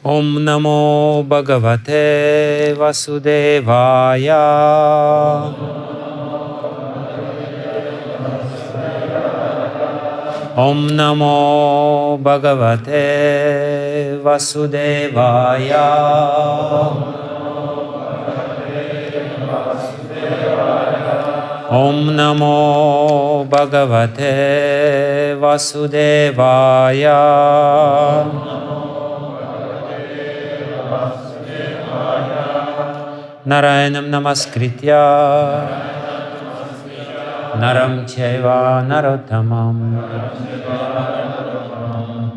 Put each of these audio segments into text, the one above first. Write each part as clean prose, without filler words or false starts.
Om Namo Bhagavate Vasudevaya. Om Namo Bhagavate Vasudevaya. Om Namo Bhagavate Vasudevaya. Narayanam namaskritya naram chaiva narottamam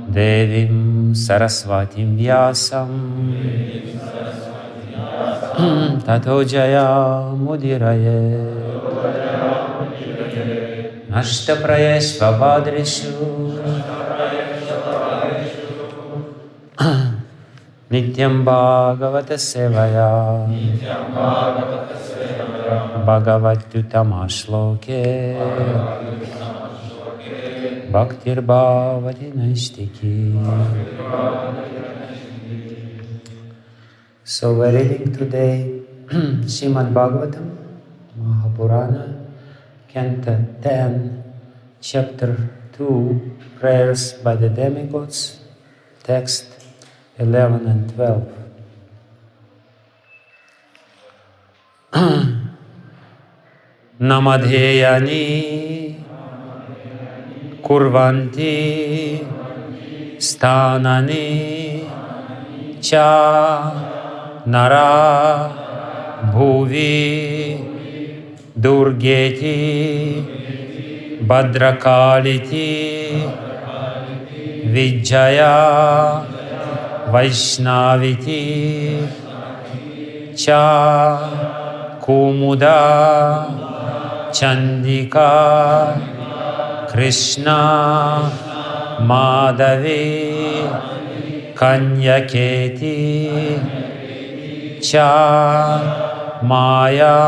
devim sarasvatim vyasam tato jaya mudiraye ashtaprayeshva bhadrishu Nityam Bhagavata Sevaya Bhagavatyutama Shloke Bhaktir Bhavati Naistiki. So we're reading today Srimad Bhagavatam, Mahapurana, Canto 10, Chapter 2, Prayers by the Demigods, text 11 and 12. Nāmadheyāni kurvanti sthānāni ca narā bhuvi durgeti bhadrakālīti Vijayā vaiṣṇavīti ca Kumudā Caṇḍikā Kṛṣṇā Mādhavī kanyaketi ca Māyā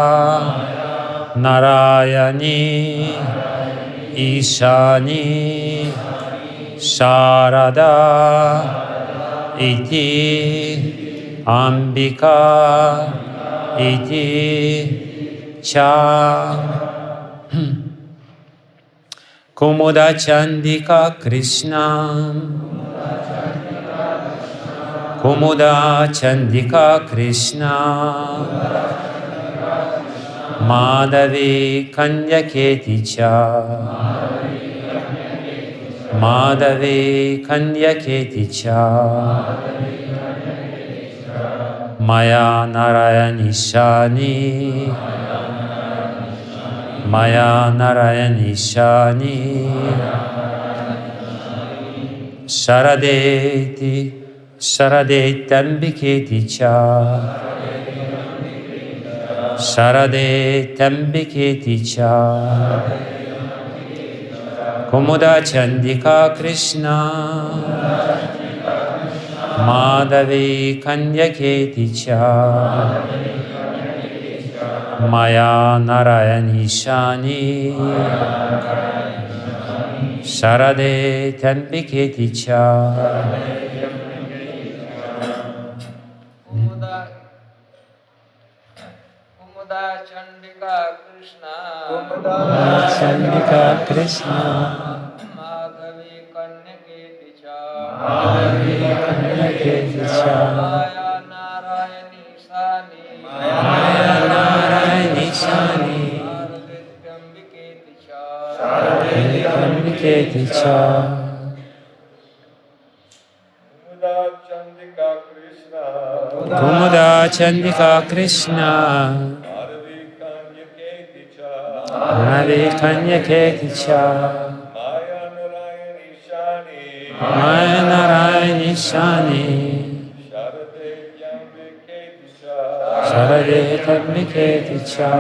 nārāyaṇī Īśānī śāradā iti ambikā iti ca Kumudā Caṇḍikā Kṛṣṇā Kumudā Caṇḍikā Kṛṣṇā Mādhavī kanyaketi ca Mādhavī kanyaketi ca Maya nārāyaṇīśānī Maya nārāyaṇīśānī śāradety śāradety ambiketi ca śāradety ambiketi ca Kumudā Caṇḍikā Kṛṣṇā Mādhavī kanyaketi ca Māyā nārāyaṇīśānī śāradety ambiketi ca Kumudā Caṇḍikā Kṛṣṇā Caṇḍikā Kṛṣṇā Mādhavī kanyaketi ca Māyā nārāyaṇīśānī nārāyaṇīśānī śāradety ambiketi ca Kumudā Caṇḍikā Kṛṣṇā Mādhavī kanyaketi ca Māyā nārāyaṇīśānī śāradety ambiketi ca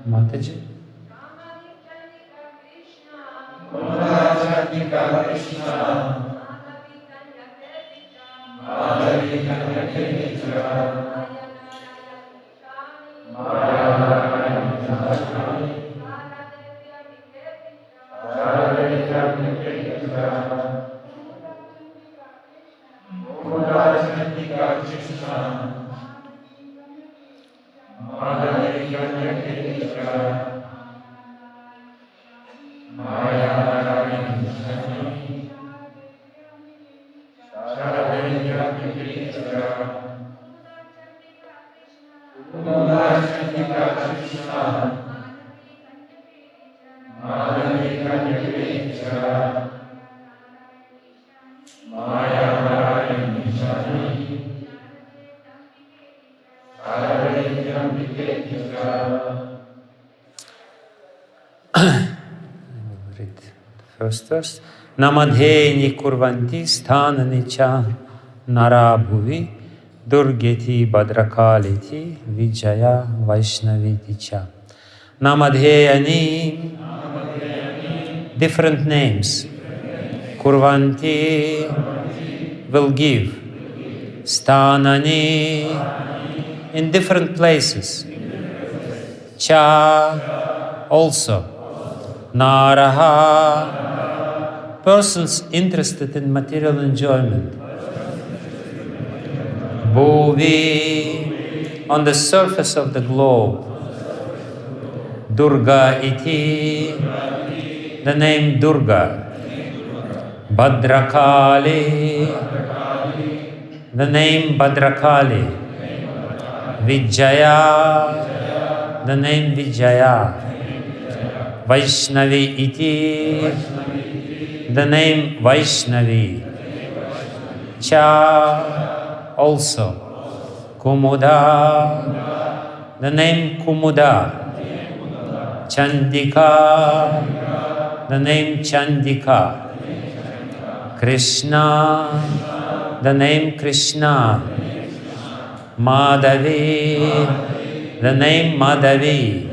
Mataji. First verse. Nāmadheyāni kurvanti sthānāni narā bhuvi durgeti bhadrakālīti Vijayā vaiṣṇavīti. Nāmadheyāni, different names. Kurvanti, will give. Sthānāni, in different places. Cha, also. Narā, persons interested in material enjoyment. Bhuvi, on the surface of the globe. Durgeti, the name Durgā. Bhadrakālī, the name Bhadrakālī. Vijayā, the name Vijayā. Vaiṣṇavīti, the name Vaiṣṇavī. Cha, also. Kumudā, the name Kumudā. Caṇḍikā, the name Caṇḍikā. Kṛṣṇā, the name Kṛṣṇā. Mādhavī, the name Mādhavī.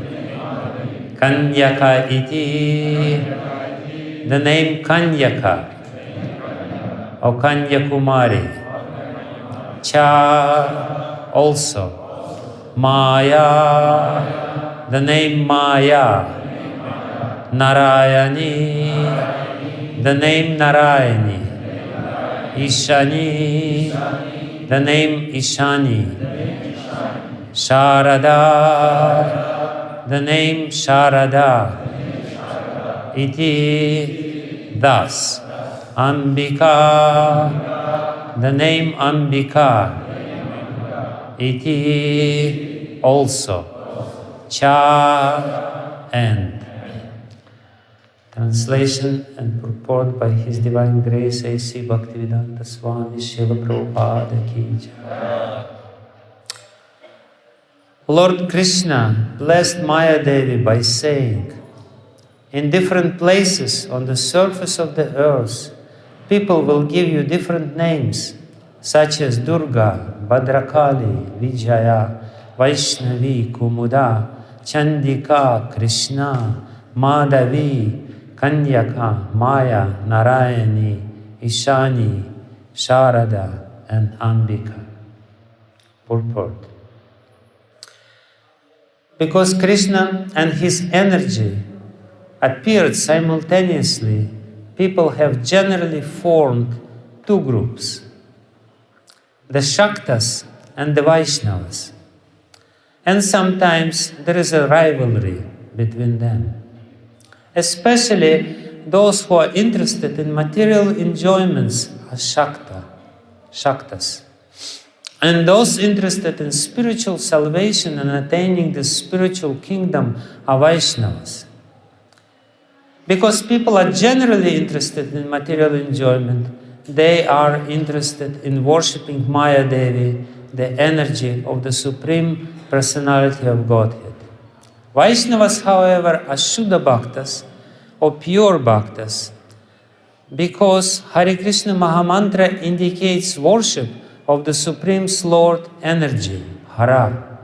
Kanyakā iti, the name Kanyakā, or Kanyakumari. Cha, also. Māyā, the name Māyā. Nārāyaṇī, the name nārāyaṇī. Īśānī, the name Īśānī. Śāradā, the name Śāradā. Iti, thus. Ambikā, the name Ambikā. Iti, also. Cha, and. Translation and purport by His Divine Grace A.C. Bhakti Vijnana Goswami Śrīla Prabhupada Ki Jai. Lord Kṛṣṇa blessed Maya Devi by saying, in different places on the surface of the earth, people will give you different names, such as Durgā, Bhadrakālī, Vijayā, Vaiṣṇavī, Kumudā, Caṇḍikā, Kṛṣṇā, Mādhavī, Kanyakā, Māyā, nārāyaṇī, Īśānī, Śāradā and Ambikā. Purport. Because Kṛṣṇa and his energy appeared simultaneously, people have generally formed two groups, the Shaktas and the Vaiṣṇavas. And sometimes there is a rivalry between them, especially those who are interested in material enjoyments are Shaktas. And those interested in spiritual salvation and attaining the spiritual kingdom are Vaiṣṇavas. Because people are generally interested in material enjoyment, they are interested in worshipping Maya Devi, the energy of the Supreme Personality of Godhead. Vaiṣṇavas, however, are Shuddha Bhaktas or pure bhaktas, because Hare Krishna Mahamantra indicates worship of the Supreme Lord energy, Hara.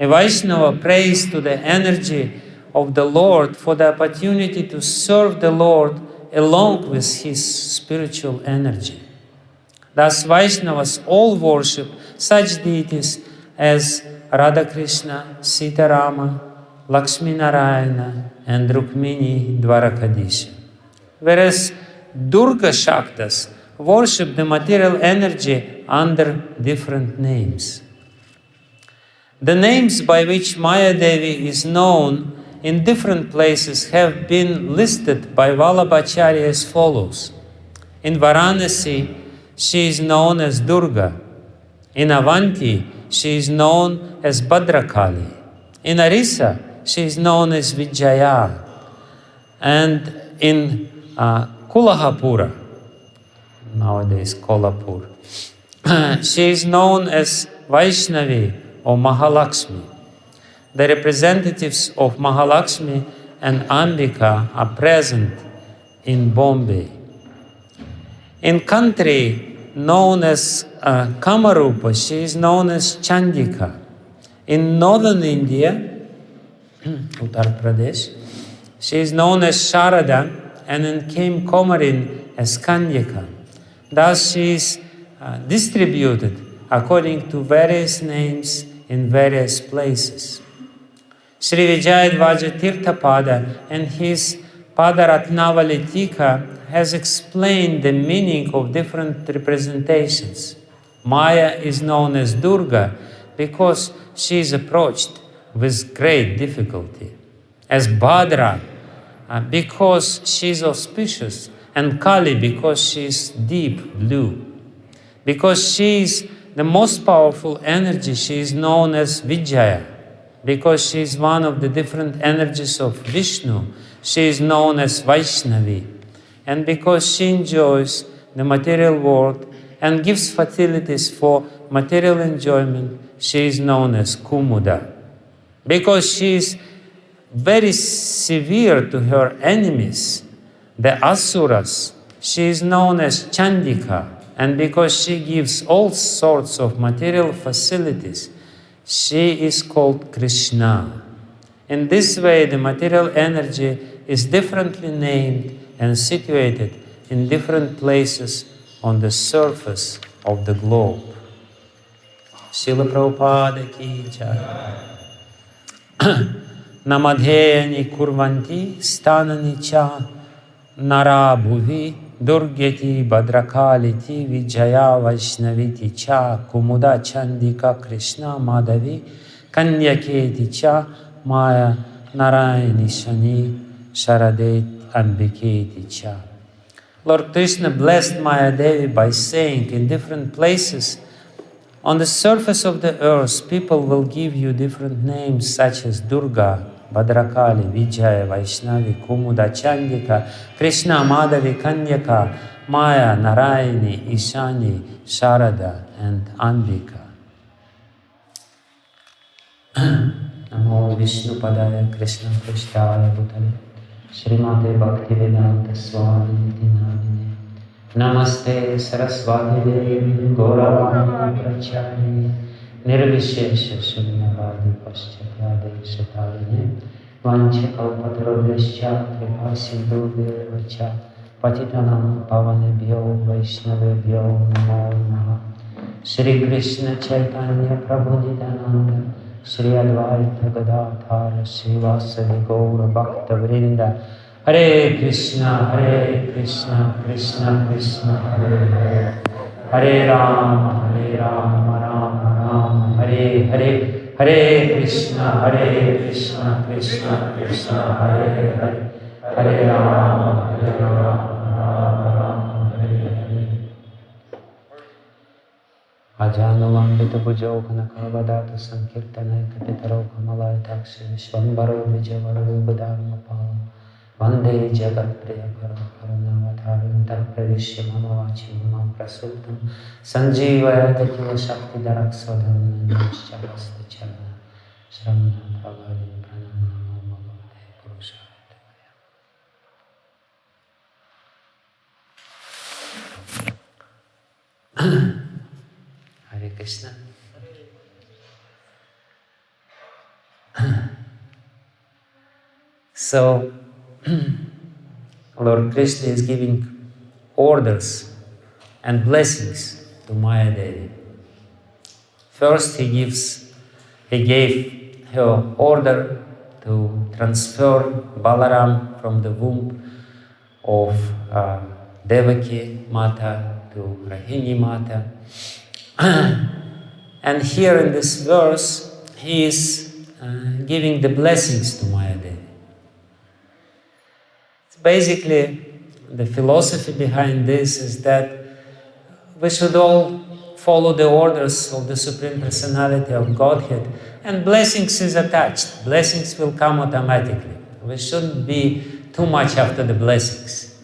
A Vaishnava prays to the energy of the Lord for the opportunity to serve the Lord along with his spiritual energy. Thus, Vaishnavas all worship such deities as Radha Krishna, Sita Rama, Lakshmi Narayana, and Rukmini Dwarakadisha. Whereas Durga Shaktas worship the material energy under different names. The names by which Maya Devi is known in different places have been listed by Vallabhacharya as follows. In Varanasi, she is known as Durgā. In Avanti, she is known as Bhadrakālī. In Arisa, she is known as Vijayā. And in Kulahapura, nowadays Kolhapur, she is known as Vaiṣṇavī or Mahalakshmi. The representatives of Mahalakshmi and Ambikā are present in Bombay. In country known as Kamarupa, she is known as Caṇḍikā. In northern India, Uttar Pradesh, she is known as Śāradā, and in Komarin as Kanyakā. Thus she is distributed according to various names in various places. Sri Vijayā Tirthapada and his Padaratnavali Tika has explained the meaning of different representations. Maya is known as Durgā because she is approached with great difficulty, as Bhadra because she is auspicious, and Kali because she is deep blue. Because she is the most powerful energy, she is known as Vijayā. Because she is one of the different energies of Vishnu, she is known as Vaiṣṇavī. And because she enjoys the material world and gives facilities for material enjoyment, she is known as Kumudā. Because she is very severe to her enemies, the Asuras, she is known as Caṇḍikā. And because she gives all sorts of material facilities, she is called Kṛṣṇā. In this way, the material energy is differently named and situated in different places on the surface of the globe. Śrīla Prabhupada ki jai. Nāmadheyāni kurvanti sthānāni ca narā bhuvi durgeti bhadrakālīti Vijayā vaiṣṇavīti ca Kumudā Caṇḍikā Kṛṣṇā Mādhavī kanyaketi ca Māyā nārāyaṇīśānī śāradety ambiketi ca. Lord Krishna blessed Maya Devi by saying, in different places on the surface of the earth, people will give you different names such as Durgā, Bhadrakālī, Vijayā, Vaiṣṇavī, Kumudā, Caṇḍikā, Kṛṣṇā, Mādhavī, Kanyakā, Māyā, nārāyaṇī, Īśānī, Śāradā and Ambikā. Namo Vishnu Padaya Krishna Krishtaya Bhutale Śrīmate Bhakti Vijnana Goswami Namaste Saraswati Devi Gauravani Pracharine Nirvishesha Shunyavadi Paschapyade Shatarine Vanchakalpatarobhyascha Kripasindhubhyo Patitanam Pavanebhyo Vaiṣṇavebhyo Namo Namaha Shri Krishna Chaitanya Prabhu Nityananda Shri Advaita Gadadhara Srivasadi Gaura Bhakta Vrinda Hare Krishna Krishna Krishna Hare Hare Hare Rama Rama Rama Hare Hare Hare Krishna Krishna Krishna Hare Hare Hare Rama Rama Hare Hare Ajanulambita Bhujau Kanakavadata Sankirtana Kapitaro Kamalaya Takshi Vishwambaro Vijavaro Vibhadharma Pala Vande Jagat Priya Karunavataram Tarpravishya Mamavachi Mamam Prasutam Sanjivaya Tatila Shakti Daraksadam Nishchavasta Charana Shramana Bhagavan Pranam Namo Bhagavate Purushaya Hare Krishna. So, Lord Krishna is giving orders and blessings to Maya Devi. First, he gave her order to transfer Balaram from the womb of Devaki Mata to Rahini Mata. And here in this verse, he is giving the blessings to Maya Devi. Basically, the philosophy behind this is that we should all follow the orders of the Supreme Personality of Godhead, and blessings is attached. Blessings will come automatically. We shouldn't be too much after the blessings.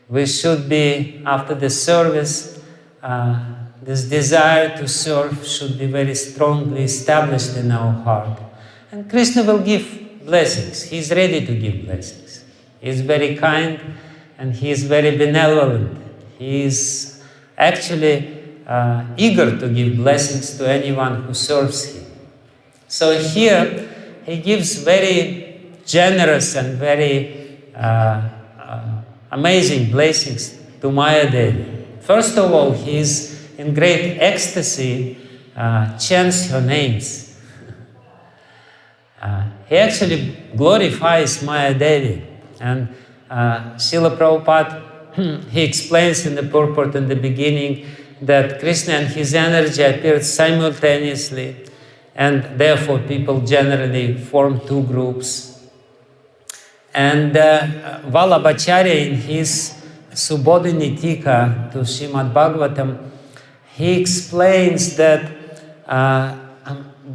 We should be after the service. This desire to serve should be very strongly established in our heart. And Krishna will give blessings. He is ready to give blessings. He is very kind and he is very benevolent. He is actually eager to give blessings to anyone who serves him. So here he gives very generous and very amazing blessings to Maya Devi. First of all, he is in great ecstasy, chants her names. He actually glorifies Maya Devi. And Srila Prabhupada, he explains in the purport in the beginning that Krishna and his energy appeared simultaneously, and therefore people generally form two groups. And Vallabhacharya in his Subodhini Tika to Srimad Bhagavatam, he explains that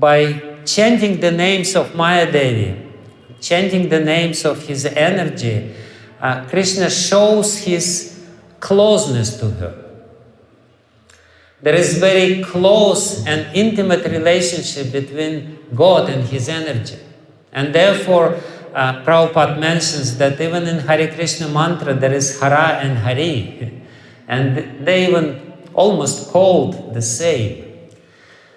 by chanting the names of Maya Devi, chanting the names of his energy, Krishna shows his closeness to her. There is very close and intimate relationship between God and his energy. And therefore, Prabhupada mentions that even in Hare Krishna mantra, there is Hara and Hari. And they even almost called the same.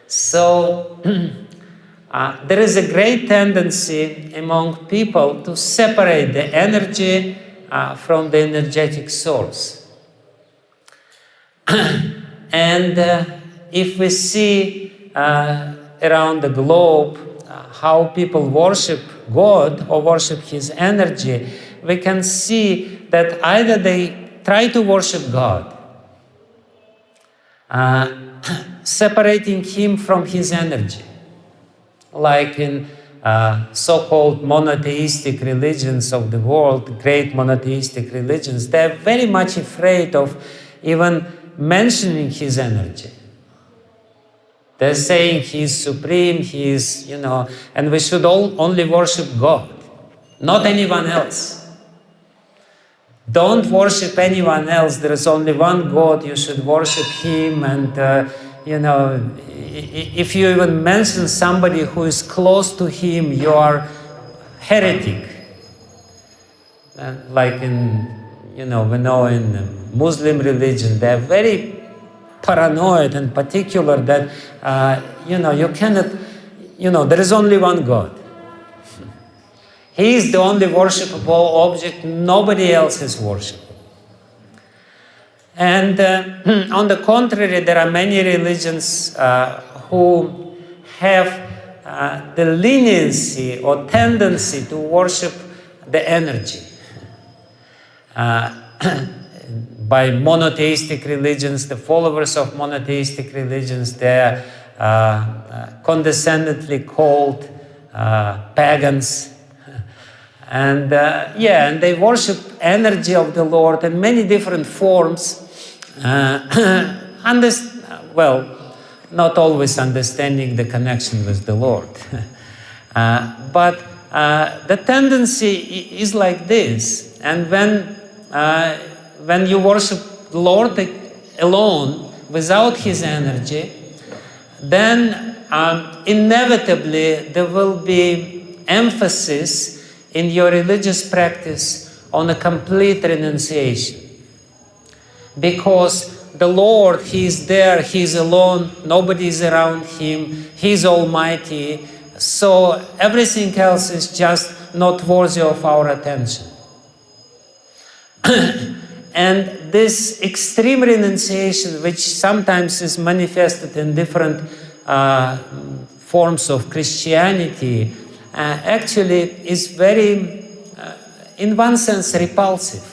So, there is a great tendency among people to separate the energy from the energetic source. And if we see around the globe how people worship God or worship his energy, we can see that either they try to worship God, separating him from his energy, like in so-called monotheistic religions of the world, great monotheistic religions, they're very much afraid of even mentioning his energy. They're saying he's supreme, he's, and we should all only worship God, not anyone else. Don't worship anyone else. There is only one God, you should worship him, and if you even mention somebody who is close to him, you are heretic. Like we know in Muslim religion, they are very paranoid and particular that, you cannot, there is only one God. He is the only worshipable object, nobody else is worshipable. And on the contrary, there are many religions who have the leniency or tendency to worship the energy. By monotheistic religions, the followers of monotheistic religions, they are condescendingly called pagans. And and they worship energy of the Lord in many different forms. Not always understanding the connection with the Lord. But the tendency is like this. And when you worship the Lord alone, without his energy, then inevitably there will be emphasis in your religious practice on a complete renunciation. Because the Lord, He is there, He is alone, nobody is around Him, He is almighty, so everything else is just not worthy of our attention. And this extreme renunciation, which sometimes is manifested in different forms of Christianity, actually is very, in one sense, repulsive,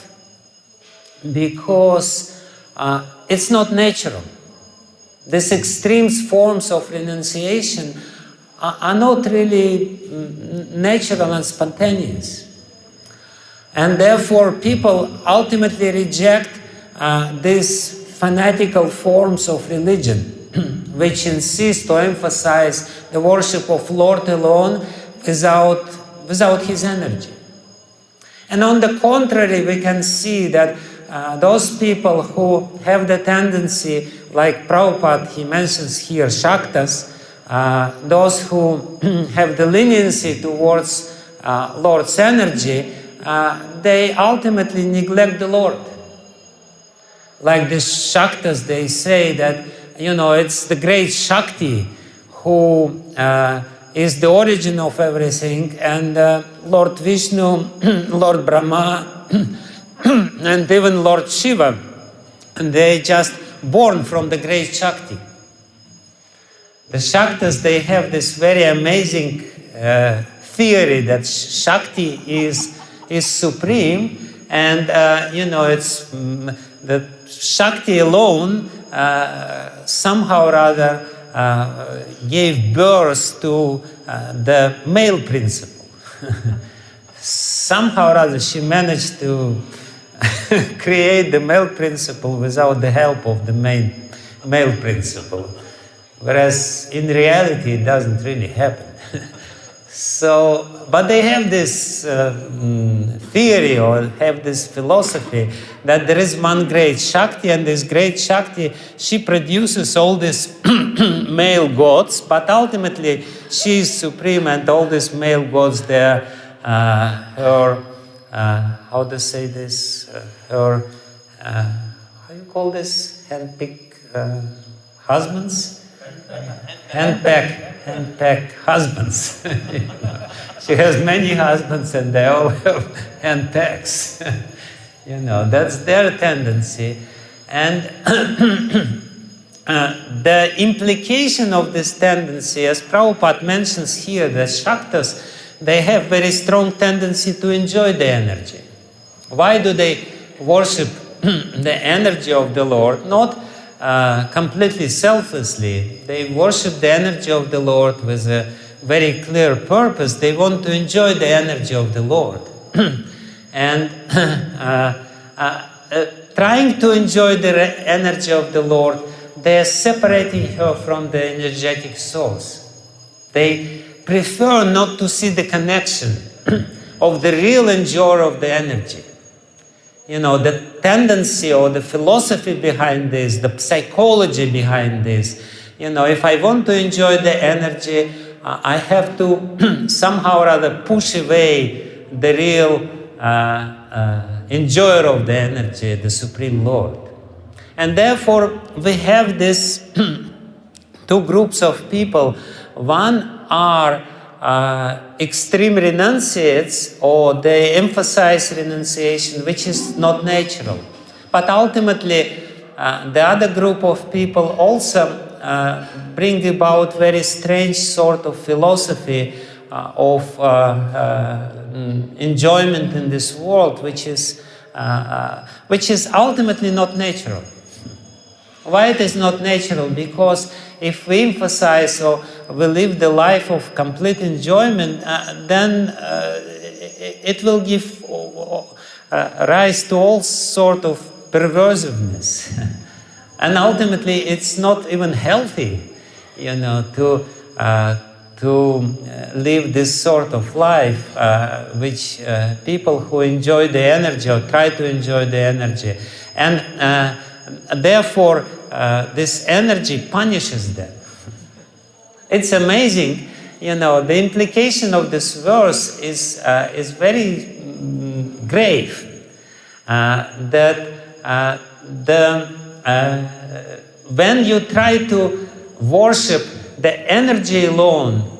because it's not natural. These extreme forms of renunciation are not really natural and spontaneous. And therefore, people ultimately reject these fanatical forms of religion, which insist or emphasize the worship of Lord alone without His energy. And on the contrary, we can see that those people who have the tendency, like Prabhupada, he mentions here, Shaktas, those who have the leniency towards Lord's energy, they ultimately neglect the Lord. Like the Shaktas, they say that, it's the great Shakti who is the origin of everything, and Lord Vishnu, Lord Brahma, and even Lord Shiva, and they just born from the great Shakti. The Shaktas, they have this very amazing theory that Shakti is supreme, and it's the Shakti alone somehow or other gave birth to the male principle. Somehow or other she managed to create the male principle without the help of the male principle, whereas in reality it doesn't really happen. So, but they have this theory or have this philosophy that there is one great Shakti, and this great Shakti, she produces all these male gods, but ultimately she is supreme, and all these male gods, they are her, how to say this, her, how you call this, handpick husbands? Handpick husbands. She has many husbands and they all have handpicks. That's their tendency. And the implication of this tendency, as Prabhupada mentions here, the Shaktas, they have very strong tendency to enjoy the energy. Why do they worship the energy of the Lord? Not completely selflessly. They worship the energy of the Lord with a very clear purpose. They want to enjoy the energy of the Lord. And trying to enjoy the energy of the Lord, they are separating her from the energetic source. They prefer not to see the connection of the real enjoyer of the energy. The tendency or the philosophy behind this, the psychology behind this, if I want to enjoy the energy, I have to somehow or other push away the real enjoyer of the energy, the Supreme Lord. And therefore, we have these two groups of people. One are extreme renunciates, or they emphasize renunciation, which is not natural. But ultimately, the other group of people also bring about very strange sort of philosophy of enjoyment in this world, which is ultimately not natural. Why it is not natural? Because if we emphasize or we live the life of complete enjoyment, then it will give rise to all sort of perversiveness. And ultimately, it's not even healthy, to live this sort of life, which people who enjoy the energy or try to enjoy the energy. And therefore, this energy punishes them. It's amazing, the implication of this verse is very grave. That the when you try to worship the energy alone,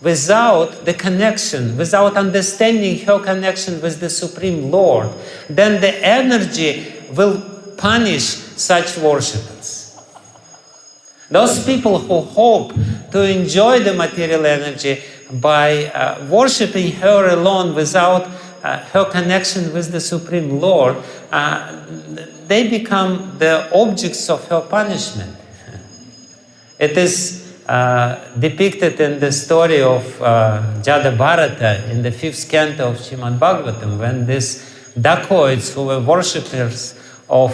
without the connection, without understanding her connection with the Supreme Lord, then the energy will punish such worshippers. Those people who hope to enjoy the material energy by worshipping her alone without her connection with the Supreme Lord, they become the objects of her punishment. It is depicted in the story of Jada Bharata in the 5th canto of Srimad Bhagavatam, when these dacoits who were worshippers of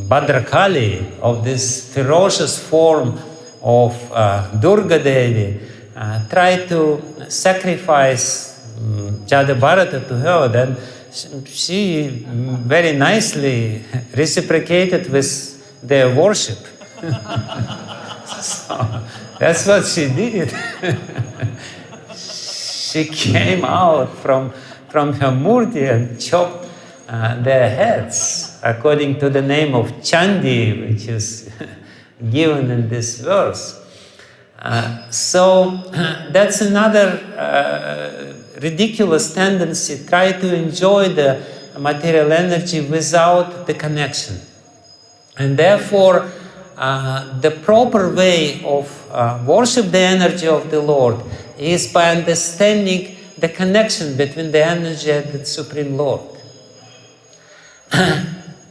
Bhadrakālī, of this ferocious form of Durgā Devi, tried to sacrifice Jada Bharata to her, then she very nicely reciprocated with their worship. So that's what she did. She came out from her murti and chopped their heads according to the name of Chandi, which is given in this verse. So that's another ridiculous tendency, try to enjoy the material energy without the connection. And therefore, the proper way of worship the energy of the Lord is by understanding the connection between the energy and the Supreme Lord.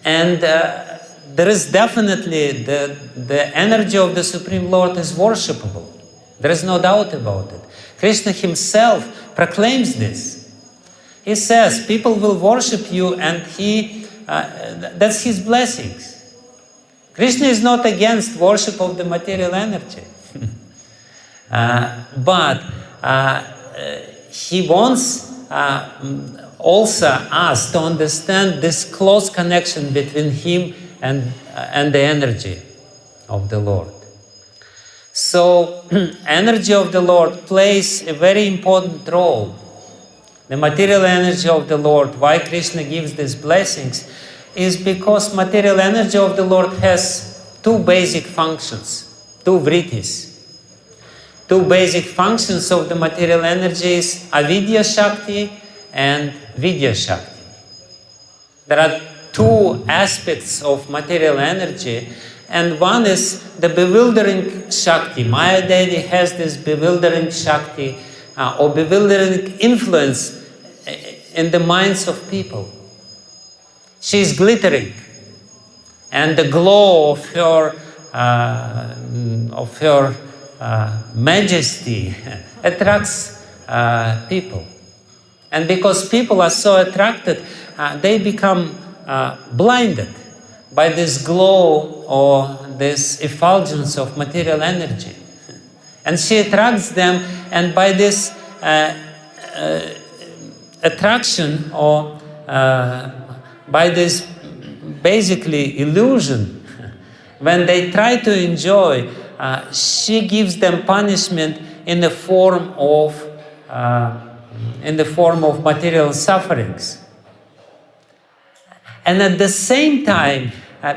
And there is definitely the energy of the Supreme Lord is worshipable. There is no doubt about it. Kṛṣṇa himself proclaims this. He says, people will worship you, and that's his blessings. Kṛṣṇa is not against worship of the material energy. But he wants also us to understand this close connection between him and the energy of the Lord. So, energy of the Lord plays a very important role. The material energy of the Lord, why Kṛṣṇa gives these blessings, is because material energy of the Lord has two basic functions, two vrittis. Two basic functions of the material energy is avidya shakti and vidya shakti. There are two aspects of material energy, and one is the bewildering shakti. Maya Devi has this bewildering shakti or bewildering influence in the minds of people. She is glittering, and the glow of her majesty attracts people. And because people are so attracted, they become blinded by this glow or this effulgence of material energy. And she attracts them, and by this attraction or by this basically illusion, when they try to enjoy, she gives them punishment in the form of material sufferings. And at the same time,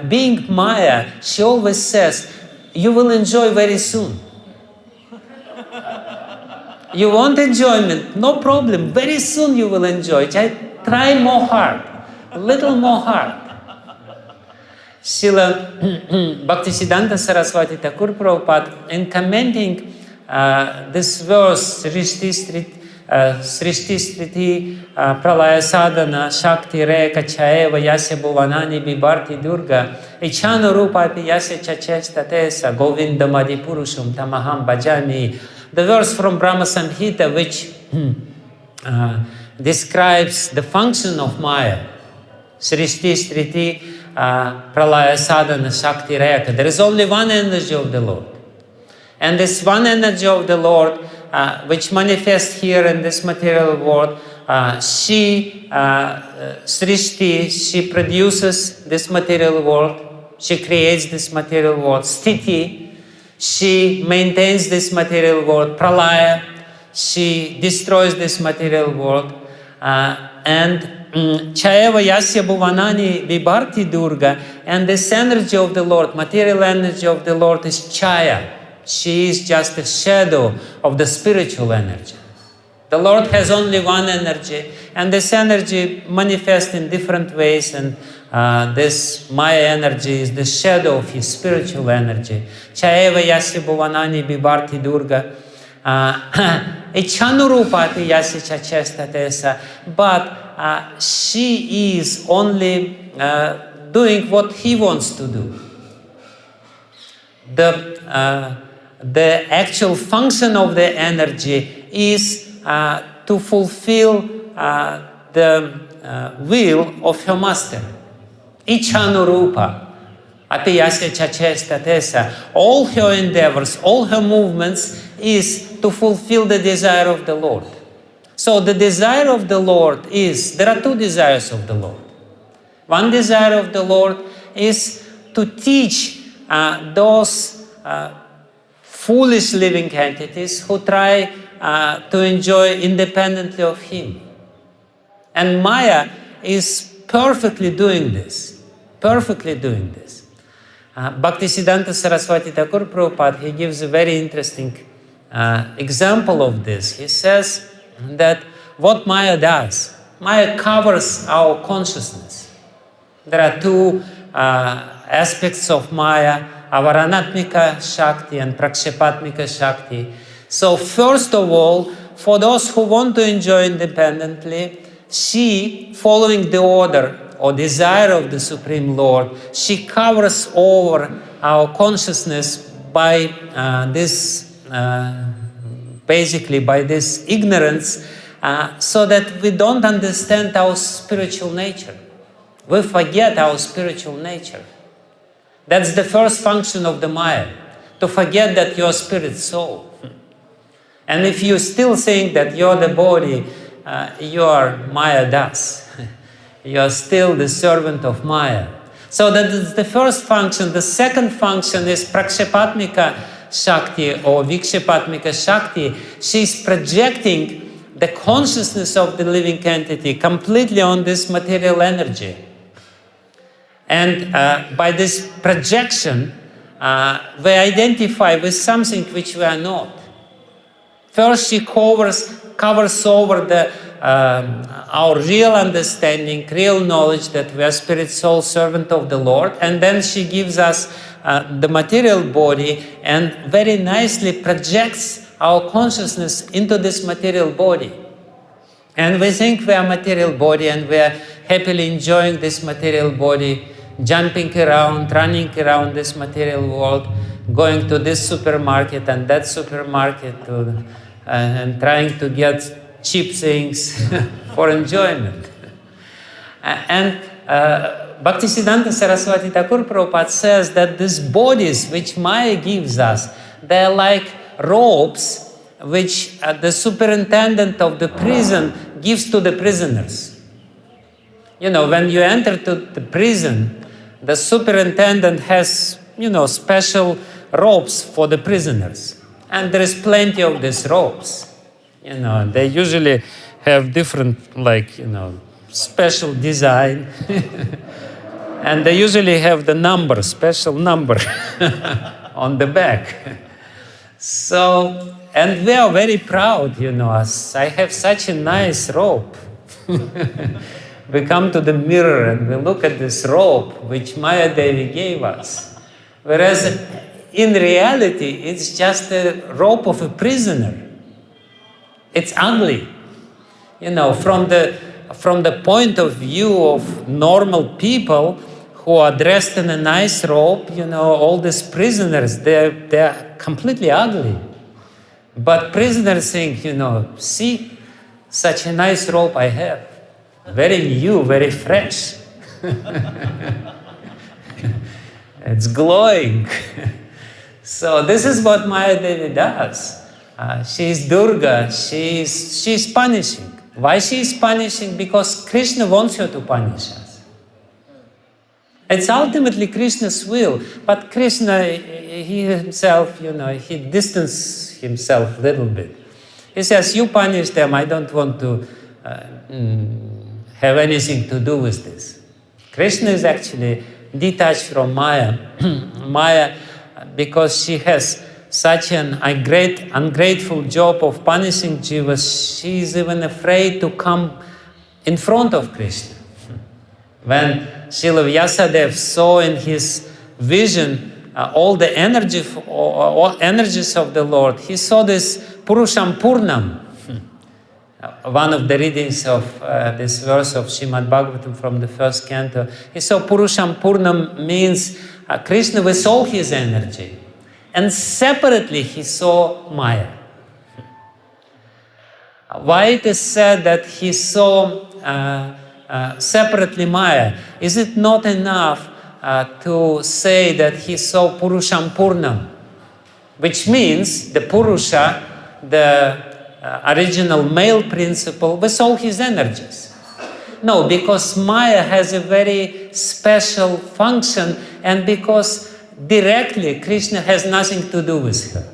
being Maya, she always says, you will enjoy very soon. You want enjoyment? No problem. Very soon you will enjoy. Try more hard. A little more hard. Srila Bhaktisiddhanta Saraswati Thakur Prabhupada, in commenting this verse, Srishti Striti Pralaya Sadhana Shakti Reka Chaeva Yasya Bhuvanani Bibharti Durga Ichano Rupa Api Yasya Chachesta Tesa Govinda Madipurusham Tamaham Bhajami. The verse from Brahma Samhita, which describes the function of Maya. Srishti Striti Pralaya Sadhana Shakti Reka. There is only one energy of the Lord. And this one energy of the Lord, which manifests here in this material world, Srishti, she produces this material world. She creates this material world. Sthiti, she maintains this material world. Pralaya, she destroys this material world. And Chayeva yasya bhuvanani vibharti Durgā, and this energy of the Lord, material energy of the Lord is Chaya. She is just a shadow of the spiritual energy. The Lord has only one energy, and this energy manifests in different ways, and this Maya energy is the shadow of his spiritual energy. Chayeva yasya bhuvanani vibharti Durgā. Ichanurupati yasya chachestatesa, but she is only doing what he wants to do. The actual function of the energy is to fulfill the will of her master. Ichanurupa. Apiyasya chachestatesa. All her endeavors, all her movements is to fulfill the desire of the Lord. So the desire of the Lord is, there are two desires of the Lord. One desire of the Lord is to teach those foolish living entities who try to enjoy independently of Him. And Maya is perfectly doing this. Perfectly doing this. Bhaktisiddhanta Saraswati Thakur Prabhupada, he gives a very interesting example of this. He says that what Maya does, Maya covers our consciousness. There are two aspects of Maya, avaranatmika Shakti and prakshepatmika Shakti. So first of all, for those who want to enjoy independently, she, following the order or desire of the Supreme Lord, she covers over our consciousness by basically by this ignorance, so that we don't understand our spiritual nature. We forget our spiritual nature. That's the first function of the Maya, to forget that you're spirit soul. And if you still think that you're the body, you are Maya Das. You are still the servant of Maya. So that is the first function. The second function is prakshepatmika Shakti or vikshepatmika Shakti. She's projecting the consciousness of the living entity completely on this material energy. And by this projection, we identify with something which we are not. First, she covers over our real understanding, real knowledge that we are spirit, soul, servant of the Lord, and then she gives us the material body and very nicely projects our consciousness into this material body. And we think we are material body and we are happily enjoying this material body, jumping around, running around this material world, going to this supermarket and that supermarket and trying to get cheap things for enjoyment. And Bhaktisiddhanta Saraswati Thakur Prabhupada says that these bodies which Maya gives us, they're like robes which the superintendent of the prison gives to the prisoners. You know, when you enter to the prison, the superintendent has, special robes for the prisoners. And there is plenty of these robes. They usually have different, special design. And they usually have the special number on the back. So, and we are very proud, I have such a nice robe. We come to the mirror and we look at this robe which Maya Devi gave us. Whereas in reality, it's just a robe of a prisoner. It's ugly. From the point of view of normal people who are dressed in a nice robe, all these prisoners, they're completely ugly. But prisoners think, see, such a nice robe I have. Very new, very fresh. It's glowing. So this is what Maya Devi does. She's Durga, she's punishing. Why she is punishing? Because Kṛṣṇa wants her to punish us. It's ultimately Kṛṣṇa's will, but Kṛṣṇa, he himself, he distanced himself a little bit. He says, you punish them, I don't want to have anything to do with this. Kṛṣṇa is actually detached from Maya. Maya, because she has such an ungrateful job of punishing jivas, she is even afraid to come in front of Kṛṣṇa. When Srila Vyasadeva saw in his vision all the energies of the Lord, he saw this Purusham Purnam. One of the readings of this verse of Śrīmad Bhagavatam from the first canto, he saw Purusham Purnam means Kṛṣṇa with all his energy. And separately he saw Maya. Why it is said that he saw separately Maya? Is it not enough to say that he saw Purusham Purnam? Which means the Purusha, the original male principle, with all his energies. No, because Maya has a very special function, and because directly Kṛṣṇa has nothing to do with her.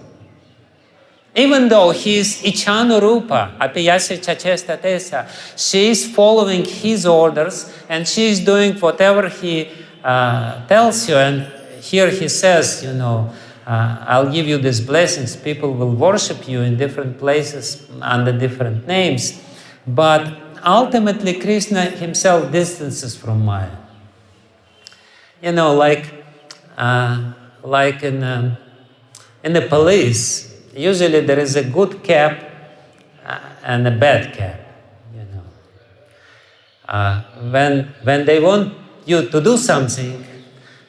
Even though he is Ichānurupa, Apiyasya Chachesta Tesa, she is following his orders and she is doing whatever he tells you. And here he says, I'll give you these blessings. People will worship you in different places under different names. But ultimately, Kṛṣṇa himself distances from Maya. Like in the police, usually there is a good cap and a bad cap. When they want you to do something,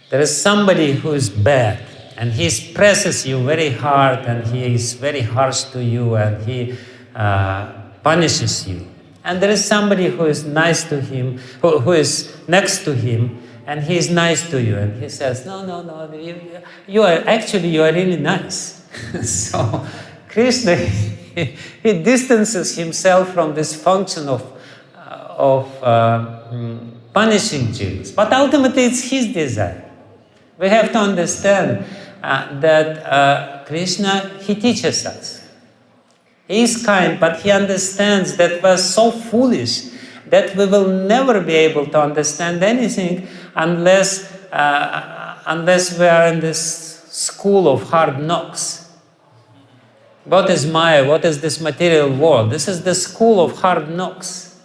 there is somebody who is bad, and he presses you very hard, and he is very harsh to you, and he punishes you. And there is somebody who is nice to him, who is next to him, and he is nice to you, and he says, no, you are really nice. So Kṛṣṇa, he distances himself from this function of punishing jivas. But ultimately it's his desire. We have to understand that Kṛṣṇa, he teaches us. He is kind, but he understands that we are so foolish that we will never be able to understand anything unless we are in this school of hard knocks. What is Maya? What is this material world? This is the school of hard knocks.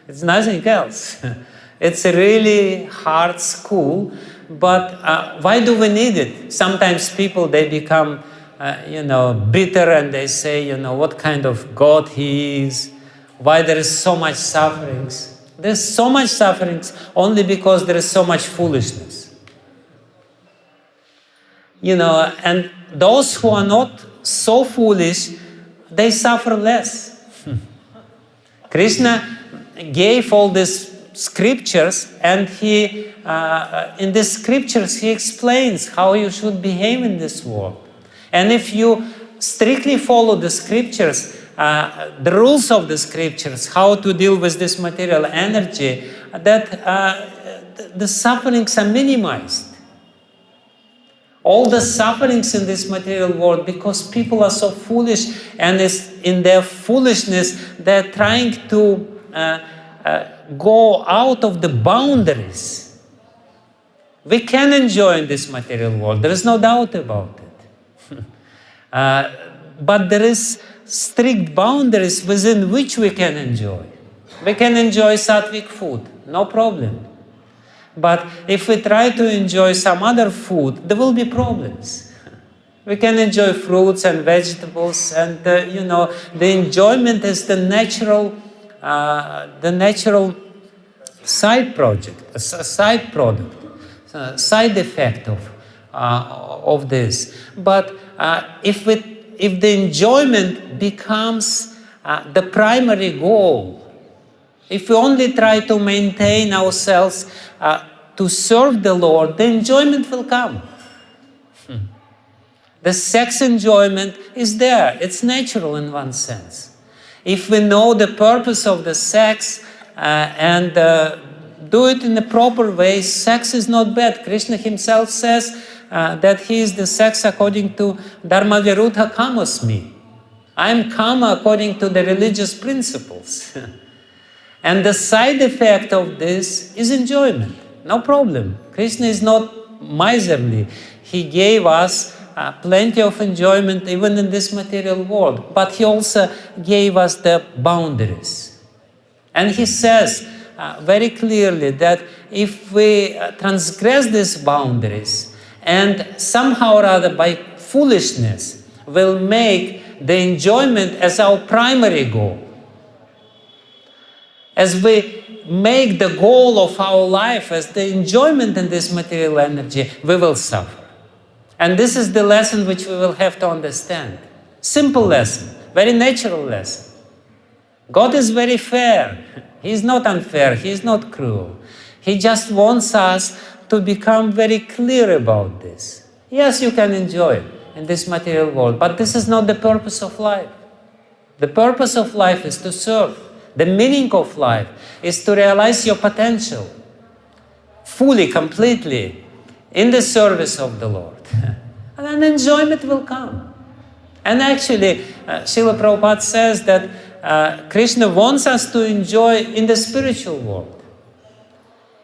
It's nothing else. It's a really hard school, but why do we need it? Sometimes people, they become, bitter, and they say, what kind of God he is, why there is so much sufferings. There's so much sufferings only because there is so much foolishness. And those who are not so foolish, they suffer less. Kṛṣṇa gave all these scriptures, and he, in the scriptures, he explains how you should behave in this world. And if you strictly follow the scriptures, the rules of the scriptures, how to deal with this material energy, that the sufferings are minimized. All the sufferings in this material world, because people are so foolish, and in their foolishness, they're trying to go out of the boundaries. We can enjoy in this material world, there is no doubt about it. But there is strict boundaries within which we can enjoy. We can enjoy sattvic food, no problem. But if we try to enjoy some other food, there will be problems. We can enjoy fruits and vegetables, and the enjoyment is the natural side product, side effect of this. But if the enjoyment becomes the primary goal, if we only try to maintain ourselves to serve the Lord, the enjoyment will come. The sex enjoyment is there. It's natural in one sense. If we know the purpose of the sex and do it in the proper way, sex is not bad. Kṛṣṇa himself says that he is the sex according to Dharma Virudha Kamasmi. I am Kama according to the religious principles. And the side effect of this is enjoyment. No problem. Kṛṣṇa is not miserly. He gave us plenty of enjoyment even in this material world. But He also gave us the boundaries. And He says very clearly that if we transgress these boundaries and somehow or other by foolishness will make the enjoyment as our primary goal, as we make the goal of our life as the enjoyment in this material energy, we will suffer. And this is the lesson which we will have to understand. Simple lesson, very natural lesson. God is very fair. He is not unfair. He is not cruel. He just wants us to become very clear about this. Yes, you can enjoy it in this material world, but this is not the purpose of life. The purpose of life is to serve. The meaning of life is to realize your potential fully, completely in the service of the Lord. And then enjoyment will come. And actually, Srila Prabhupada says that Kṛṣṇa wants us to enjoy in the spiritual world.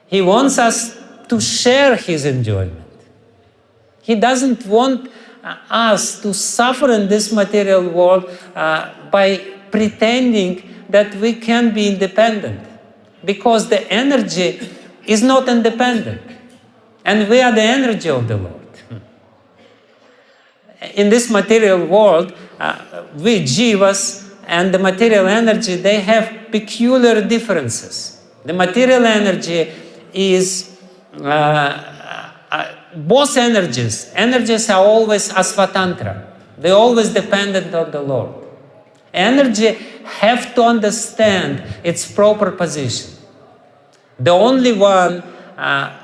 He wants us to share His enjoyment. He doesn't want us to suffer in this material world by pretending that we can be independent, because the energy is not independent, and we are the energy of the Lord. In this material world, we jivas and the material energy, they have peculiar differences. The material energy is both energies. Energies are always asvatantra. They're always dependent on the Lord. Energy have to understand its proper position. The only one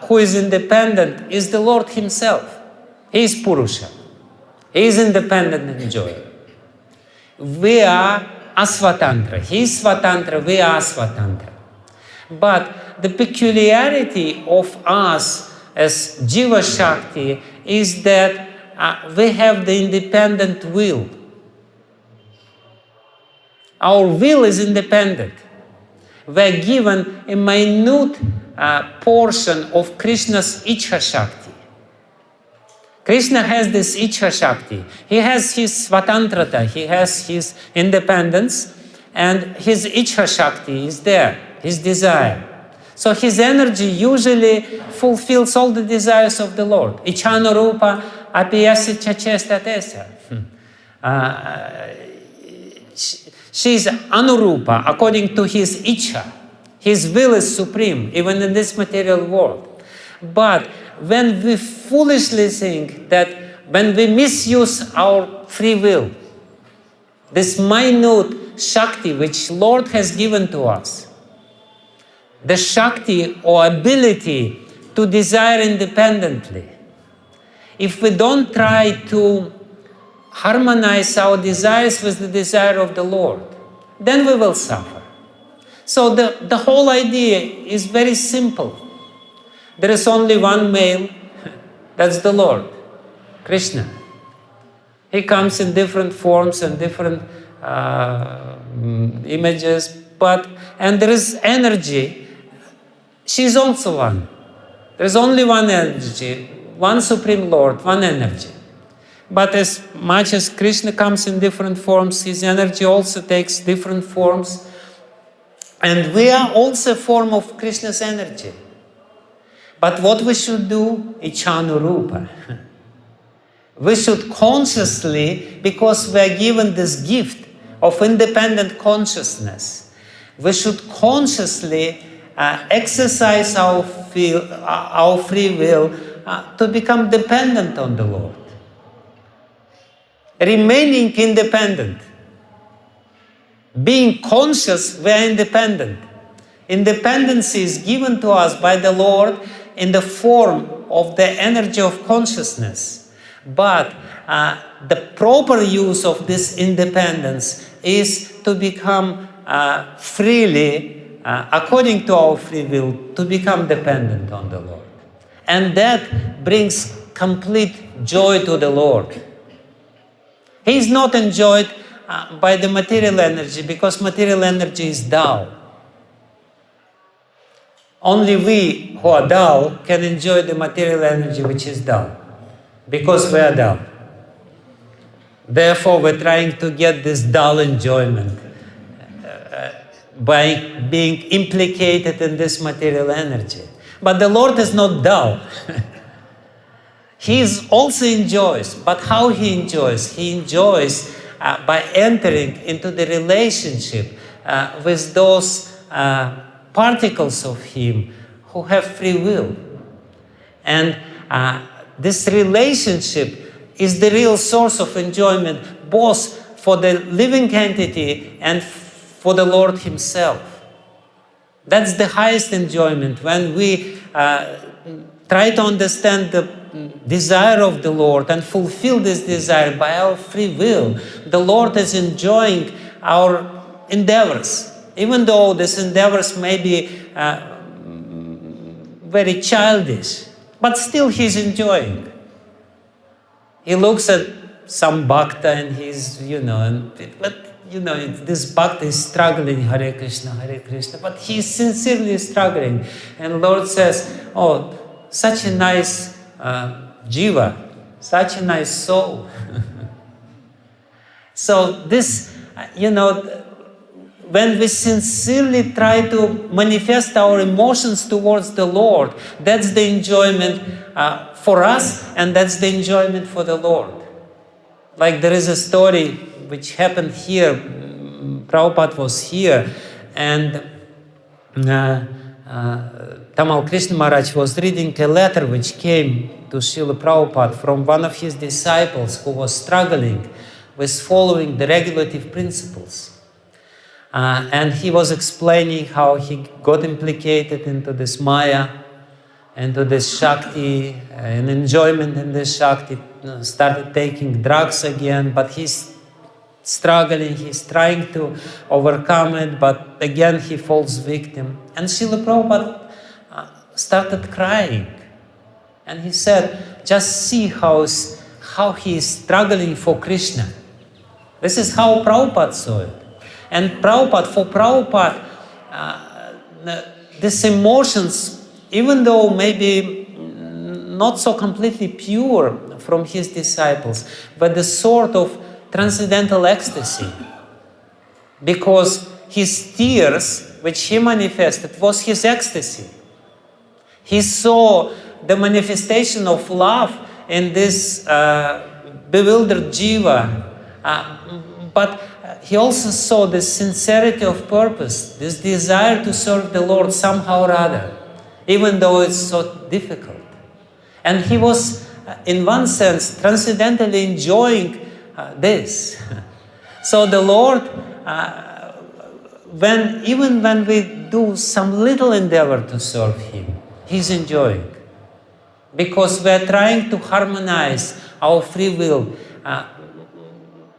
who is independent is the Lord Himself. He is Purusha. He is independent and enjoyer. We are asvatantra. He is svatantra, we are asvatantra. But the peculiarity of us as Jiva Shakti is that we have the independent will. Our will is independent. We are given a minute portion of Krishna's Ichha Shakti. Kṛṣṇa has this Ichha Shakti. He has his svatantrata, he has his independence, and his Ichha Shakti is there, his desire. So his energy usually fulfills all the desires of the Lord. Ichhana rupa apiyasi chachestatesa. She is anurupa according to his Ichha. His will is supreme, even in this material world. But when we foolishly think that when we misuse our free will, this minute Shakti which Lord has given to us, the Shakti or ability to desire independently, if we don't try to harmonize our desires with the desire of the Lord, then we will suffer. So the whole idea is very simple. There is only one male, that's the Lord, Kṛṣṇa. He comes in different forms and different images, and there is energy. She is also one. There is only one energy, one Supreme Lord, one energy. But as much as Kṛṣṇa comes in different forms, his energy also takes different forms. And we are also a form of Kṛṣṇa's energy. But what we should do? Ichhanurupa. We should consciously, because we are given this gift of independent consciousness, we should consciously exercise our free will to become dependent on the Lord. Remaining independent. Being conscious, we are independent. Independency is given to us by the Lord in the form of the energy of consciousness. But the proper use of this independence is to become freely, according to our free will, to become dependent on the Lord. And that brings complete joy to the Lord. He is not enjoyed by the material energy, because material energy is Tao. Only we who are dull can enjoy the material energy which is dull, because we are dull. Therefore, we're trying to get this dull enjoyment by being implicated in this material energy. But the Lord is not dull. He also enjoys. But how He enjoys? He enjoys by entering into the relationship with those particles of Him who have free will. And this relationship is the real source of enjoyment, both for the living entity and for the Lord Himself. That's the highest enjoyment, when we try to understand the desire of the Lord and fulfill this desire by our free will. The Lord is enjoying our endeavors, even though these endeavors may be very childish, but still He's enjoying. He looks at some bhakta and he's, this bhakta is struggling, Hare Krishna, but he's sincerely struggling. And Lord says, oh, such a nice jiva, such a nice soul. So this, when we sincerely try to manifest our emotions towards the Lord, that's the enjoyment for us, and that's the enjoyment for the Lord. Like there is a story which happened here. Prabhupada was here, and Tamal Krishna Maharaj was reading a letter which came to Srila Prabhupada from one of his disciples who was struggling with following the regulative principles. And he was explaining how he got implicated into this Maya, into this Shakti, and enjoyment in this Shakti, started taking drugs again, but he's struggling, he's trying to overcome it, but again he falls victim. And Srila Prabhupada started crying. And he said, just see how he is struggling for Kṛṣṇa. This is how Prabhupada saw it. And for Prabhupada, these emotions, even though maybe not so completely pure from his disciples, but the sort of transcendental ecstasy. Because his tears, which he manifested, was his ecstasy. He saw the manifestation of love in this bewildered jiva, but he also saw the sincerity of purpose, this desire to serve the Lord somehow or other, even though it's so difficult. And he was, in one sense, transcendentally enjoying this. So the Lord, even when we do some little endeavor to serve Him, He's enjoying. Because we are trying to harmonize our free will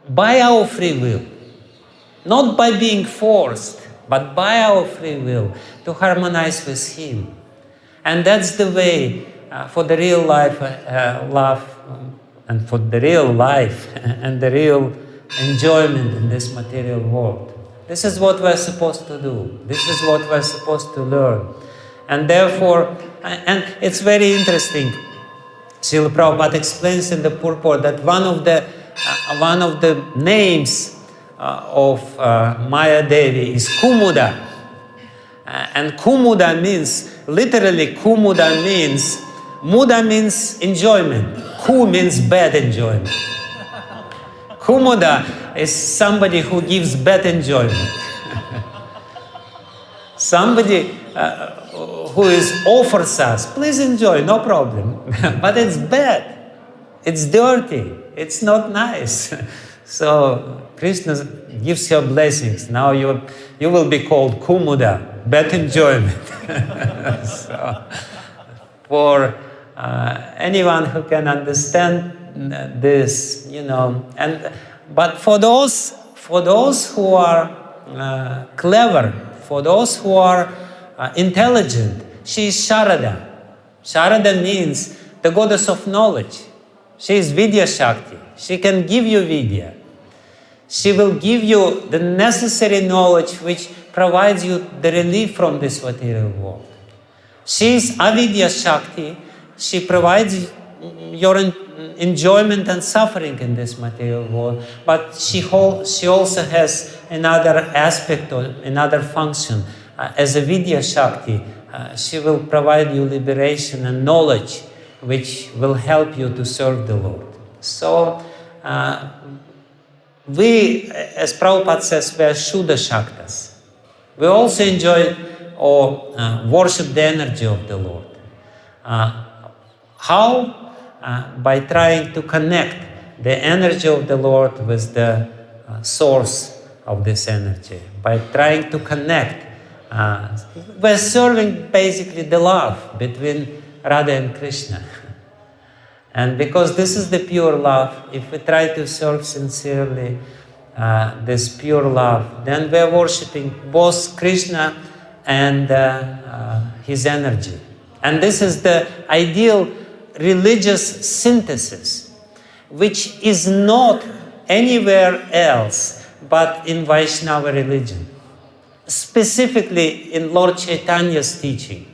by our free will. Not by being forced, but by our free will to harmonize with Him. And that's the way for the real life, love, and for the real life and the real enjoyment in this material world. This is what we're supposed to do. This is what we're supposed to learn. And therefore, and it's very interesting, Srila Prabhupada explains in the purport that one of the names of Maya Devi is Kumudā. And Kumudā means, literally Kumudā means, Muda means enjoyment. Ku means bad enjoyment. Kumudā is somebody who gives bad enjoyment. Somebody who offers us, please enjoy, no problem. But it's bad. It's dirty. It's not nice. So Kṛṣṇa gives your blessings. Now you will be called Kumudā, bad enjoyment. So, for anyone who can understand this, but for those who are clever, for those who are intelligent, she is Śāradā. Śāradā means the goddess of knowledge. She is Vidya Shakti. She can give you Vidya. She will give you the necessary knowledge which provides you the relief from this material world. She is avidya Shakti. She provides your enjoyment and suffering in this material world, but she also has another aspect or another function. As a Vidya Shakti, she will provide you liberation and knowledge, which will help you to serve the Lord. So, we, as Prabhupada says, we are Shuddha Shaktas. We also enjoy or worship the energy of the Lord. How? By trying to connect the energy of the Lord with the source of this energy. By trying to connect. We're serving basically the love between Radha and Kṛṣṇa. And because this is the pure love, if we try to serve sincerely this pure love, then we're worshipping both Kṛṣṇa and his energy. And this is the ideal religious synthesis, which is not anywhere else but in Vaishnava religion. Specifically in Lord Chaitanya's teaching,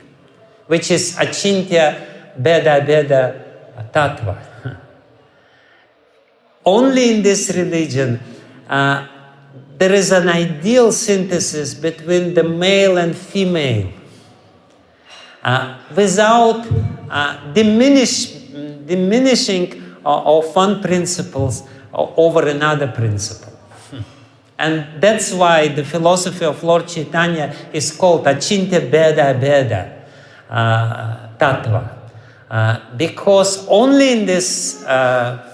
which is Achintya Bheda Bheda Tattva. Only in this religion there is an ideal synthesis between the male and female, without diminishing of one principle over another principle. And that's why the philosophy of Lord Chaitanya is called Achintya Bheda Bheda Tattva. Because only in this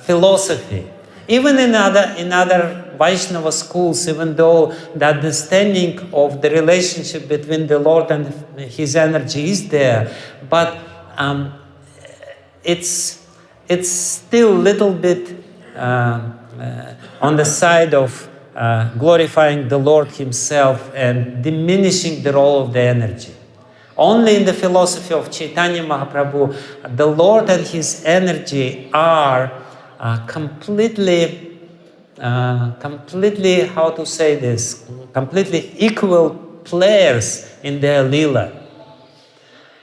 philosophy, even in other Vaishnava schools, even though the understanding of the relationship between the Lord and his energy is there, but it's still a little bit on the side of glorifying the Lord himself and diminishing the role of the energy. Only in the philosophy of Chaitanya Mahaprabhu, the Lord and his energy are completely, how to say this, completely equal players in their lila.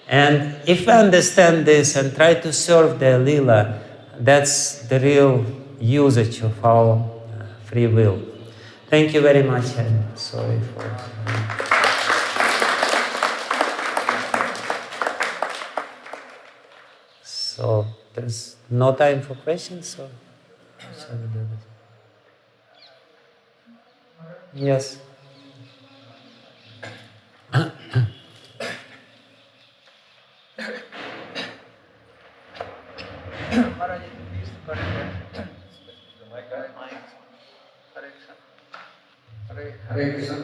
And if we understand this and try to serve their lila, that's the real usage of our free will. Thank you very much. I'm sorry for... So there's no time for questions, so shall we do this? Yes. Maharaj, please correct Hare Krishna.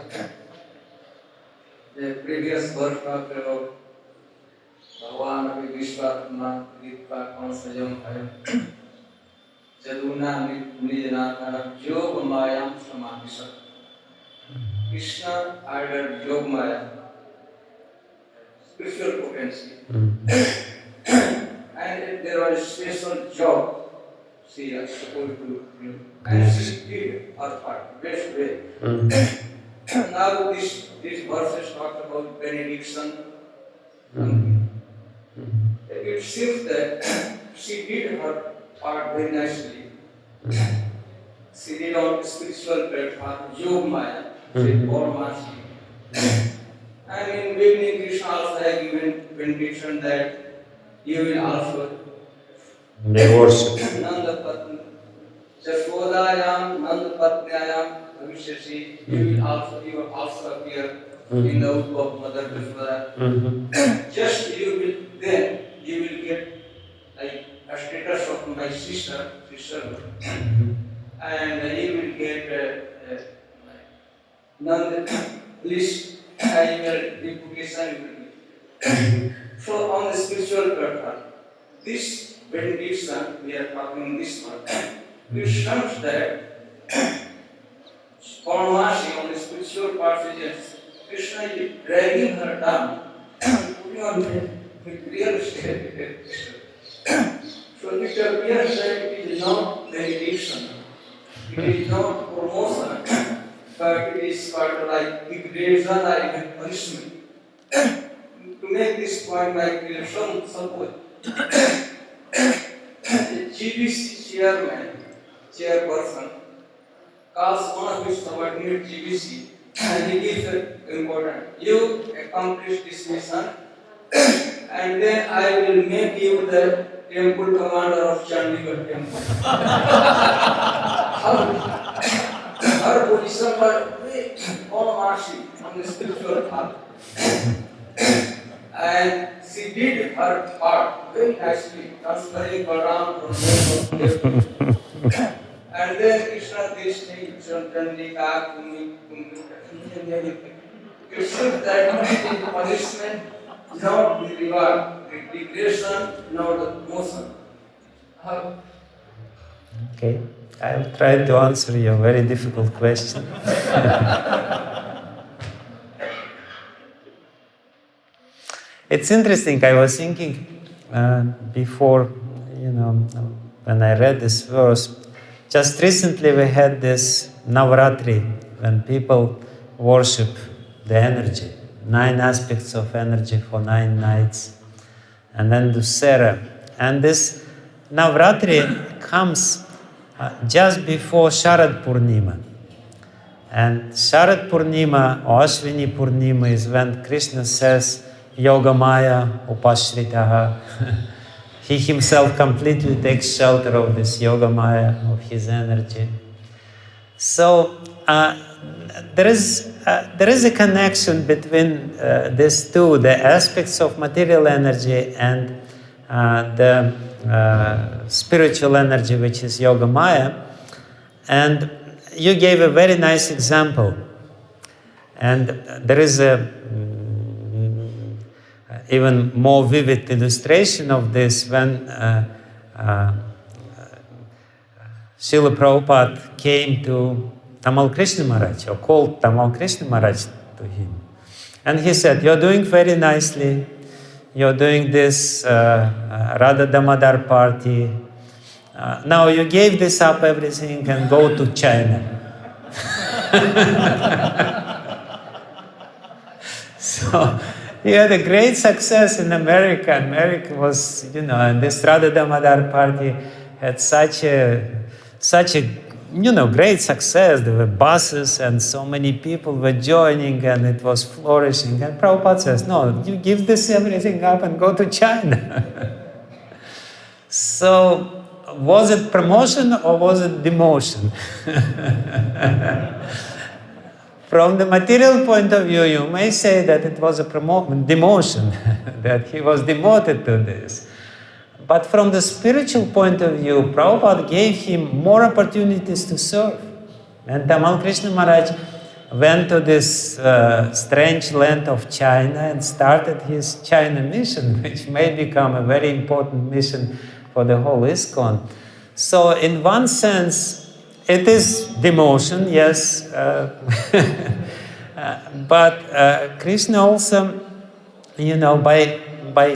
The previous verse talked about Bhagavan api Vishvatma Gitpa Kansayam Hayam Jaduna Nijanakaram Yoga Mayam Samadhisat. Kṛṣṇa added Yoga Maya, spiritual potency. And there was a special job she was supposed to do. And she did her part, best way. Now this verses talk about benediction. It seems that she did her part very nicely. She did on spiritual platform, Yoga Maya, Kurvanti. And in beginning, Kṛṣṇa also had given benediction that you will also They worship. Śāradāyam Nandapatnyayam Avishyashi, you will also appear in the book of Mother Kṛṣṇā. Just you will get like a status of my sister, and you will get list animal reputation. So on the spiritual platform, this benediction we are talking this one. It shows that Kurvanti on the spiritual passages, Kṛṣṇa is dragging her down, putting on the real state. So it appears that it is not benediction, it is not promotion, but it is part of like degradation or even punishment. to make this point my clear, suppose GBC chairperson calls one of his subordinate GBC and he gives important. You accomplish this mission and then I will make you the temple commander of Caṇḍikā temple. Her position was very mercy on the spiritual path. And she did her part very nicely, transferring Balaram from one to the other. And then Kṛṣṇa this thing, Caṇḍikā, Kumudā. Kṛṣṇa that punishment, not the reward, the degradation, not the motion. Okay, I'll try to answer your very difficult question. It's interesting, I was thinking before, when I read this verse, just recently we had this Navratri, when people worship the energy, 9 aspects of energy for 9 nights, and then Dussehra. And this Navratri comes just before Sharad Purnima. And Sharad Purnima or Ashwini Purnima is when Krishna says, Yoga Maya Upashritaha. He himself completely takes shelter of this Yoga Maya, of his energy. So there is a connection between these two, the aspects of material energy and the spiritual energy, which is Yoga Maya. And you gave a very nice example. And there is a even more vivid illustration of this when Srila Prabhupada came to Tamal Krishna Maharaj, or called Tamal Krishna Maharaj to him. And he said, you're doing very nicely, you're doing this Radha Damodar party, now you gave this up everything and go to China. So he had a great success in America. America was, and this Radha Damodar party had such a great success. There were buses and so many people were joining and it was flourishing. And Prabhupada says, no, you give this everything up and go to China. So, was it promotion or was it demotion? From the material point of view, you may say that it was a demotion, that he was demoted to this. But from the spiritual point of view, Prabhupada gave him more opportunities to serve. And Tamal Krishna Maharaj went to this strange land of China and started his China mission, which may become a very important mission for the whole ISKCON. So in one sense, it is demotion, yes, but Krishna also, by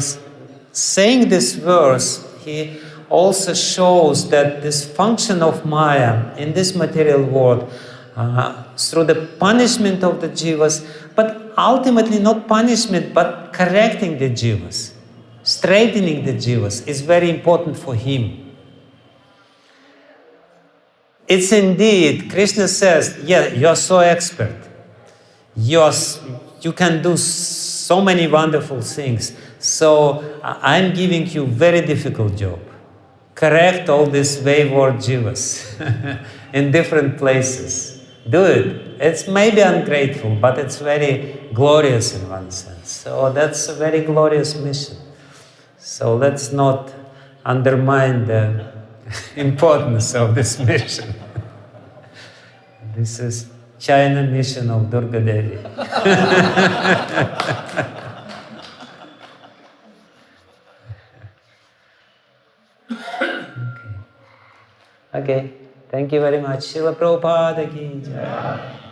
saying this verse, he also shows that this function of Maya in this material world, through the punishment of the jivas, but ultimately not punishment, but correcting the jivas, straightening the jivas, is very important for him. It's indeed, Krishna says, yeah, you're so expert. You can do so many wonderful things. So I'm giving you a very difficult job. Correct all these wayward jivas in different places. Do it. It's maybe ungrateful, but it's very glorious in one sense. So that's a very glorious mission. So let's not undermine the importance of this mission. This is China mission of Durgā Devi. Okay. Thank you very much. Srila Prabhupada ki jai.